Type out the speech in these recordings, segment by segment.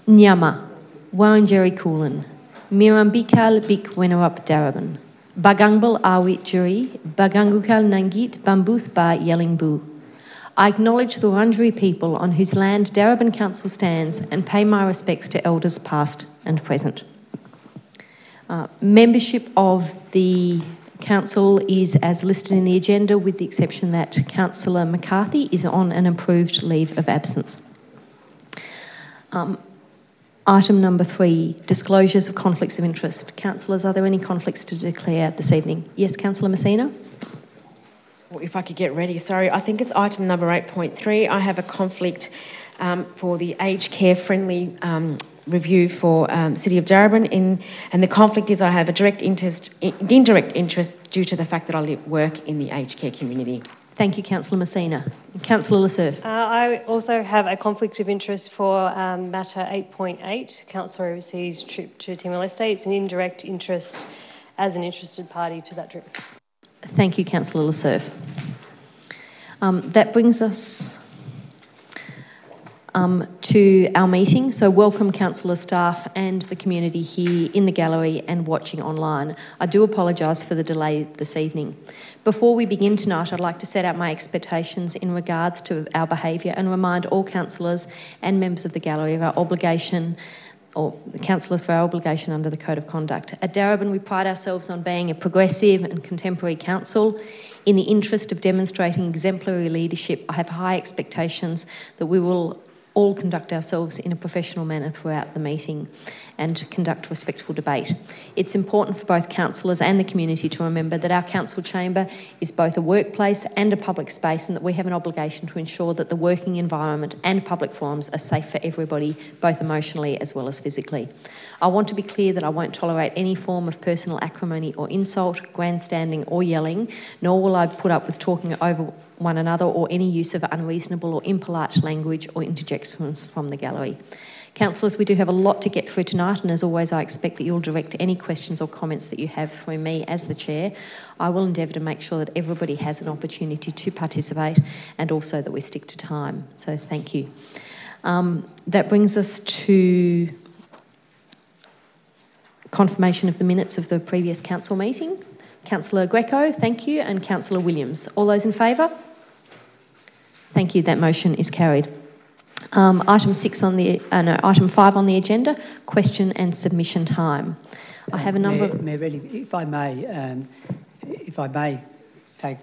Nyama, Warranjeri Coolan, Mirambikal Bik Wenawap Daraban, Bagangbal Awit Juri, Bagangukal Nangit Bambuth Ba Yellingbu. I acknowledge the Wurundjeri people on whose land Darebin Council stands and pay my respects to elders past and present. Membership of the Council is as listed in the agenda, with the exception that Councillor McCarthy is on an approved leave of absence. Item number 3, disclosures of conflicts of interest. Councillors, are there any conflicts to declare this evening? Yes, Councillor Messina. Well, if I could get ready, sorry. I think it's item number 8.3. I have a conflict for the aged care friendly review for City of Darebin, and the conflict is I have a direct interest, indirect interest due to the fact that I work in the aged care community. Thank you, Councillor Messina. Councillor Lasserve. I also have a conflict of interest for matter 8.8, Council overseas trip to Timor-Leste. It's an indirect interest as an interested party to that trip. Thank you, Councillor Lasserve. That brings us to our meeting. So welcome councillor staff and the community here in the gallery and watching online. I do apologise for the delay this evening. Before we begin tonight, I'd like to set out my expectations in regards to our behaviour and remind all councillors and members of the gallery of our obligation, or the councillors, for our obligation under the Code of Conduct. At Darebin, we pride ourselves on being a progressive and contemporary council. In the interest of demonstrating exemplary leadership, I have high expectations that we will all conduct ourselves in a professional manner throughout the meeting and conduct respectful debate. It's important for both councillors and the community to remember that our council chamber is both a workplace and a public space, and that we have an obligation to ensure that the working environment and public forums are safe for everybody, both emotionally as well as physically. I want to be clear that I won't tolerate any form of personal acrimony or insult, grandstanding or yelling, nor will I put up with talking over one another or any use of unreasonable or impolite language or interjections from the gallery. Councillors, we do have a lot to get through tonight, and as always I expect that you'll direct any questions or comments that you have through me as the Chair. I will endeavour to make sure that everybody has an opportunity to participate and also that we stick to time. So thank you. That brings us to confirmation of the minutes of the previous council meeting. Councillor Greco, thank you, and Councillor Williams. All those in favour? Thank you, that motion is carried. Item 5 on the agenda, question and submission time. I have a number of... Mayor Reddy, if I may take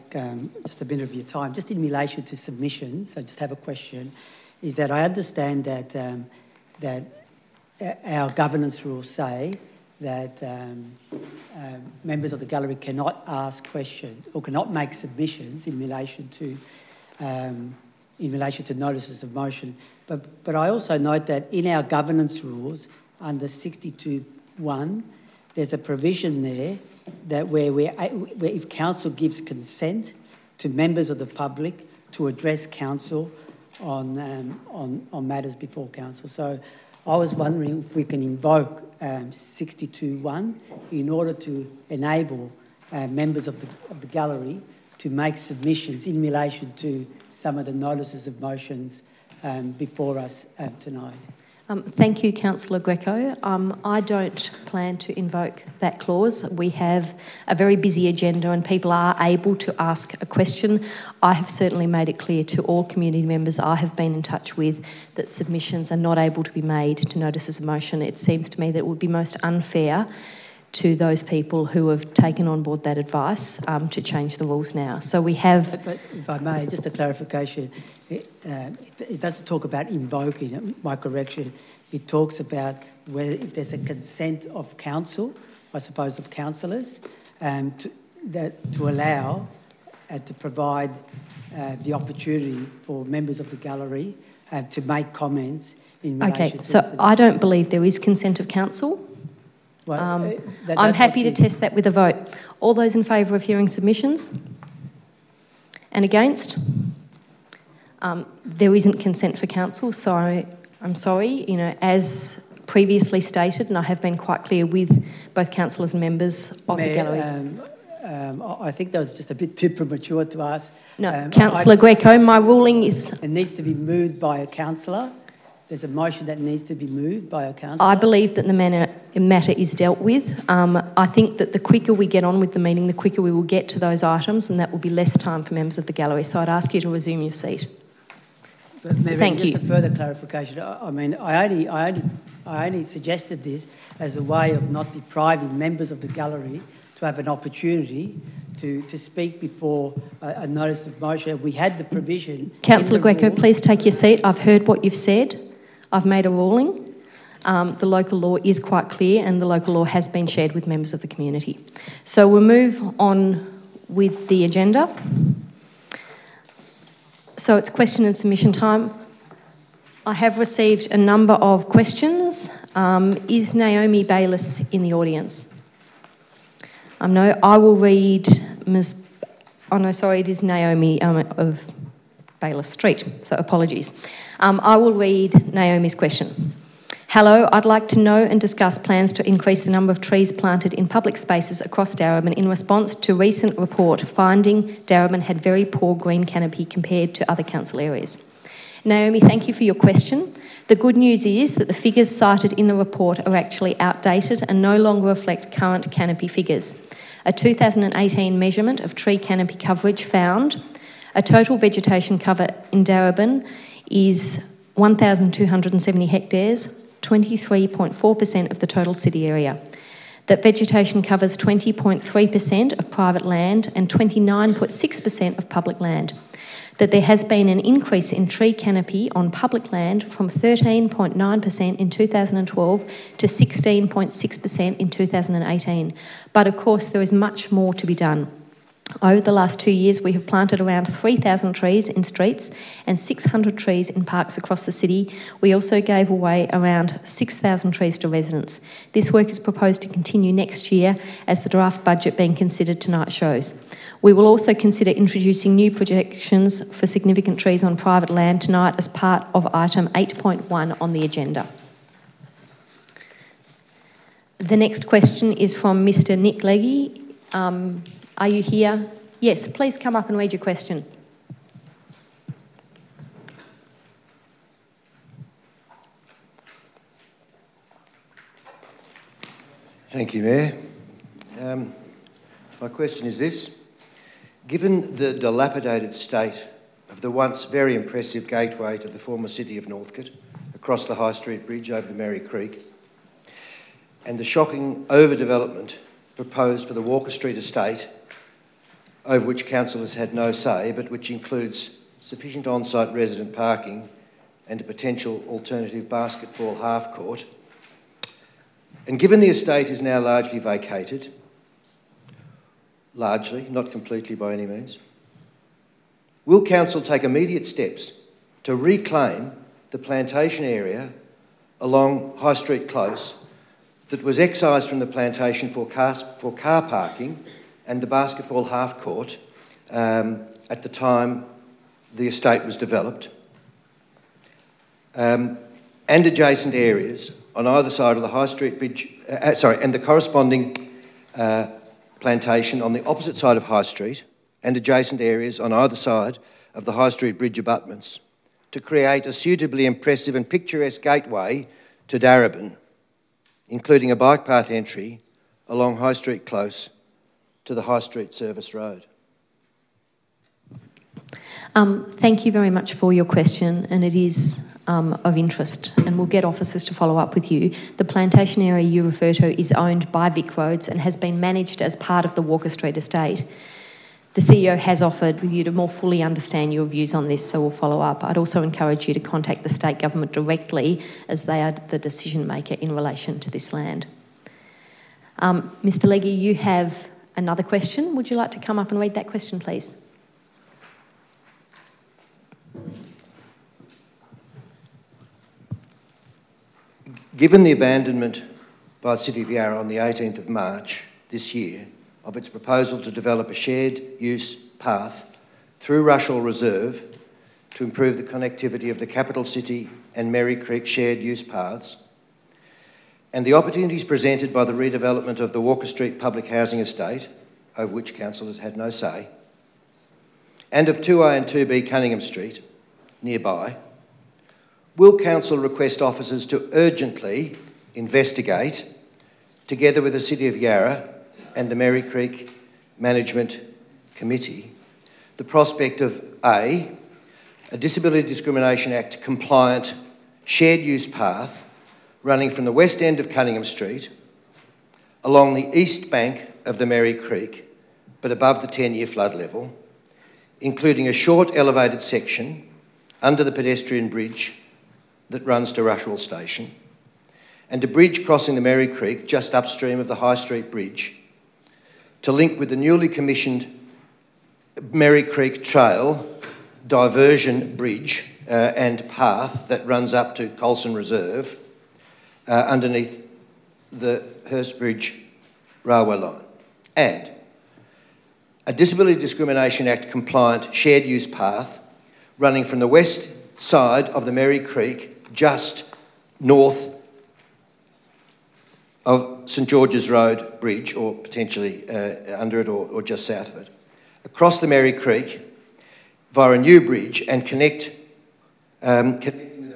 just a bit of your time, just in relation to submissions, I just have a question, is that I understand that that our governance rules say that members of the gallery cannot ask questions or cannot make submissions in relation to notices of motion. But I also note that in our governance rules under 62(1), there's a provision there that where if council gives consent to members of the public to address council on matters before council. So I was wondering if we can invoke 62(1) in order to enable members of the gallery to make submissions in relation to some of the notices of motions before us tonight. Thank you, Councillor Greco. I don't plan to invoke that clause. We have a very busy agenda and people are able to ask a question. I have certainly made it clear to all community members I have been in touch with that submissions are not able to be made to notices of motion. It seems to me that it would be most unfair to those people who have taken on board that advice to change the rules now. So we have... But if I may, just a clarification, it doesn't talk about invoking, my correction. It talks about whether if there's a consent of council, I suppose of councillors, to allow to provide the opportunity for members of the gallery to make comments in relation to... Okay, so I don't believe there is consent of council. Well, I'm happy to test that with a vote. All those in favour of hearing submissions? And against? There isn't consent for council, so I'm sorry. As previously stated, and I have been quite clear with both councillors and members of the gallery. I think that was just a bit too premature to ask. No, Councillor Greco, my ruling is... It needs to be moved by a councillor there's a motion that needs to be moved by a councillor. I believe that the matter is dealt with. I think that the quicker we get on with the meeting, the quicker we will get to those items, and that will be less time for members of the gallery. So I'd ask you to resume your seat. But Mayor, Thank just you. a further clarification. I only suggested this as a way of not depriving members of the gallery to have an opportunity to speak before a notice of motion. We had the provision. Councillor Greco, please take your seat. I've heard what you've said. I've made a ruling. The local law is quite clear, and the local law has been shared with members of the community. So we'll move on with the agenda. So it's question and submission time. I have received a number of questions. Is Naomi Bayliss in the audience? No, I will read Ms. Oh no, sorry, it is Naomi of Bayliss Street, so apologies. I will read Naomi's question. Hello, I'd like to know and discuss plans to increase the number of trees planted in public spaces across Darebin in response to recent report finding Darebin had very poor green canopy compared to other council areas. Naomi, thank you for your question. The good news is that the figures cited in the report are actually outdated and no longer reflect current canopy figures. A 2018 measurement of tree canopy coverage found a total vegetation cover in Darebin is 1,270 hectares, 23.4% of the total city area. That vegetation covers 20.3% of private land and 29.6% of public land. That there has been an increase in tree canopy on public land from 13.9% in 2012 to 16.6% in 2018. But of course, there is much more to be done. Over the last 2 years, we have planted around 3,000 trees in streets and 600 trees in parks across the city. We also gave away around 6,000 trees to residents. This work is proposed to continue next year as the draft budget being considered tonight shows. We will also consider introducing new projections for significant trees on private land tonight as part of item 8.1 on the agenda. The next question is from Mr. Nick Legge. Are you here? Yes, please come up and read your question. Thank you, Mayor. My question is this. Given the dilapidated state of the once very impressive gateway to the former city of Northcote across the High Street Bridge over the Merri Creek, and the shocking overdevelopment proposed for the Walker Street estate, over which council has had no say, but which includes sufficient on-site resident parking and a potential alternative basketball half-court, and given the estate is now largely vacated, largely, not completely by any means, will council take immediate steps to reclaim the plantation area along High Street Close that was excised from the plantation for car parking and the basketball half-court at the time the estate was developed, and adjacent areas on either side of the High Street Bridge, and the corresponding plantation on the opposite side of High Street and adjacent areas on either side of the High Street Bridge abutments to create a suitably impressive and picturesque gateway to Darebin, including a bike path entry along High Street Close to the High Street Service Road. Thank you very much for your question, and it is of interest, and we'll get officers to follow up with you. The plantation area you refer to is owned by Vic Roads and has been managed as part of the Walker Street estate. The CEO has offered with you to more fully understand your views on this, so we'll follow up. I'd also encourage you to contact the state government directly, as they are the decision maker in relation to this land. Mr. Legge, you have another question. Would you like to come up and read that question, please? Given the abandonment by the City of Yarra on the 18th of March this year of its proposal to develop a shared use path through Rushall Reserve to improve the connectivity of the capital city and Merri Creek shared use paths, and the opportunities presented by the redevelopment of the Walker Street public housing estate, over which council has had no say, and of 2A and 2B Cunningham Street, nearby, will Council request officers to urgently investigate, together with the City of Yarra and the Merri Creek Management Committee, the prospect of A Disability Discrimination Act compliant shared use path running from the west end of Cunningham Street along the east bank of the Merri Creek but above the 10-year flood level, including a short elevated section under the pedestrian bridge that runs to Rushwell Station, and a bridge crossing the Merri Creek just upstream of the High Street Bridge to link with the newly commissioned Merri Creek Trail diversion bridge and path that runs up to Colson Reserve underneath the Hurstbridge railway line, and a Disability Discrimination Act compliant shared use path running from the west side of the Merri Creek just north of St George's Road Bridge, or potentially under it or just south of it, across the Merri Creek via a new bridge and connecting the